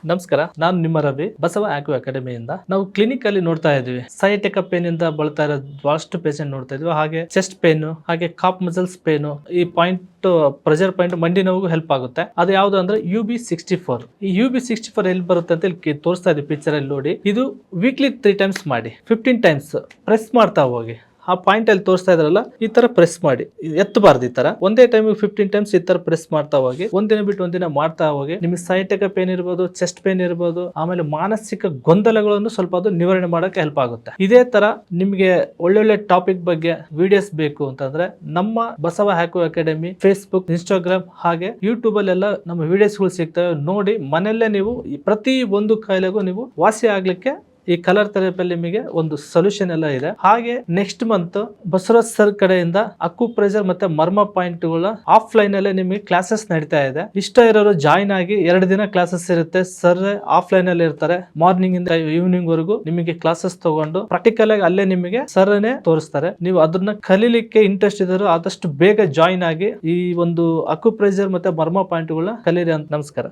ನಮಸ್ಕಾರ, ನಾನು ನಿಮ್ಮ ರವಿ, ಬಸವ ಆಕ್ಯೂ ಅಕಾಡೆಮಿಯಿಂದ. ನಾವು ಕ್ಲಿನಿಕ್ ಅಲ್ಲಿ ನೋಡ್ತಾ ಇದ್ವಿ, ಸೈಟಿಕ ಪೇನ್ ಇಂದ ಬಳತಾ ಇರೋ ಬಹಳಷ್ಟು ಪೇಷಂಟ್ ನೋಡ್ತಾ ಇದ್ವಿ. ಹಾಗೆ ಚೆಸ್ಟ್ ಪೇನ್, ಹಾಗೆ ಕಾಪ್ ಮಸಲ್ಸ್ ಪೇನ್, ಈ ಪಾಯಿಂಟ್ ಪ್ರೆಷರ್ ಪಾಯಿಂಟ್ ಮಂಡಿ ನೋವು ಹೆಲ್ಪ್ ಆಗುತ್ತೆ. ಅದು ಯಾವ್ದು ಅಂದ್ರೆ UB64. ಈ UB64 ಎಲ್ಲಿ ಬರುತ್ತೆ ಅಂತ ಇಲ್ಲಿ ತೋರಿಸ್ತಾ ಇದ್ವಿ ಪಿಕ್ಚರ್ ಅಲ್ಲಿ ನೋಡಿ. ಇದು ವೀಕ್ಲಿ 3 ಟೈಮ್ಸ್ ಮಾಡಿ, 15 ಟೈಮ್ಸ್ ಪ್ರೆಸ್ ಮಾಡ್ತಾ ಹೋಗಿ. ಆ ಪಾಯಿಂಟ್ ಅಲ್ಲಿ ತೋರಿಸ್ತಾ ಇದ್ರಲ್ಲ, ಈ ತರ ಪ್ರೆಸ್ ಮಾಡಿ, ಎತ್ತಬಾರ್ದು. ಈ ತರ ಒಂದೇ ಟೈಮ್ 15 ಟೈಮ್ಸ್ ಈ ತರ ಪ್ರೆಸ್ ಮಾಡ್ತಾ ಹೋಗಿ, ಒಂದಿನ ಬಿಟ್ಟು ಒಂದಿನ ಮಾಡ್ತಾ ಹೋಗಿ. ನಿಮಗೆ ಸೈಟಿಕ ಪೇನ್ ಇರ್ಬೋದು, ಚೆಸ್ಟ್ ಪೇನ್ ಇರ್ಬೋದು, ಆಮೇಲೆ ಮಾನಸಿಕ ಗೊಂದಲಗಳನ್ನು ಸ್ವಲ್ಪ ಅದು ನಿವಾರಣೆ ಮಾಡಕ್ಕೆ ಹೆಲ್ಪ್ ಆಗುತ್ತೆ. ಇದೇ ತರ ನಿಮ್ಗೆ ಒಳ್ಳೊಳ್ಳೆ ಟಾಪಿಕ್ ಬಗ್ಗೆ ವಿಡಿಯೋಸ್ ಬೇಕು ಅಂತಂದ್ರೆ ನಮ್ಮ ಬಸವ ಆಕ್ಯೂ ಅಕಾಡೆಮಿ ಫೇಸ್ಬುಕ್, ಇನ್ಸ್ಟಾಗ್ರಾಮ್ ಹಾಗೆ ಯೂಟ್ಯೂಬ್ ಅಲ್ಲೆಲ್ಲ ನಮ್ಮ ವಿಡಿಯೋಸ್ ಗಳು ಸಿಗ್ತವೆ. ನೋಡಿ ಮನೆಯಲ್ಲೇ ನೀವು ಪ್ರತಿ ಒಂದು ಕಾಯಿಲೆಗೂ ನೀವು ವಾಸಿ ಆಗ್ಲಿಕ್ಕೆ ಈ ಕಲರ್ ಥೆರಪಿಯಲ್ಲಿ ನಿಮಗೆ ಒಂದು ಸೊಲ್ಯೂಷನ್ ಎಲ್ಲ ಇದೆ. ಹಾಗೆ ನೆಕ್ಸ್ಟ್ ಮಂತ್ ಬಸವರಾಜ್ ಸರ್ ಕಡೆಯಿಂದ ಅಕ್ಯುಪ್ರೆಷರ್ ಮತ್ತೆ ಮರ್ಮ ಪಾಯಿಂಟ್ಗಳ ಆಫ್ಲೈನ್ ಅಲ್ಲೇ ನಿಮಗೆ ಕ್ಲಾಸಸ್ ನಡೀತಾ ಇದೆ. ಇಷ್ಟ ಇರೋರು ಜಾಯಿನ್ ಆಗಿ 2 ದಿನ ಕ್ಲಾಸಸ್ ಇರುತ್ತೆ. ಸರ್ ಆಫ್ಲೈನ್ ಅಲ್ಲಿ ಇರ್ತಾರೆ. ಮಾರ್ನಿಂಗ್ ಇಂದ ಈವ್ನಿಂಗ್ ವರೆಗೂ ನಿಮಗೆ ಕ್ಲಾಸಸ್ ತಗೊಂಡು ಪ್ರಾಕ್ಟಿಕಲ್ ಆಗಿ ಅಲ್ಲೇ ನಿಮಗೆ ಸರ್ನೇ ತೋರಿಸ್ತಾರೆ. ನೀವು ಅದನ್ನ ಕಲೀಲಿಕ್ಕೆ ಇಂಟ್ರೆಸ್ಟ್ ಇದ್ದರೂ ಆದಷ್ಟು ಬೇಗ ಜಾಯಿನ್ ಆಗಿ ಈ ಒಂದು ಅಕ್ಯುಪ್ರೆಷರ್ ಮತ್ತೆ ಮರ್ಮ ಪಾಯಿಂಟ್ಗಳನ್ನ ಕಲೀರಿ ಅಂತ. ನಮಸ್ಕಾರ.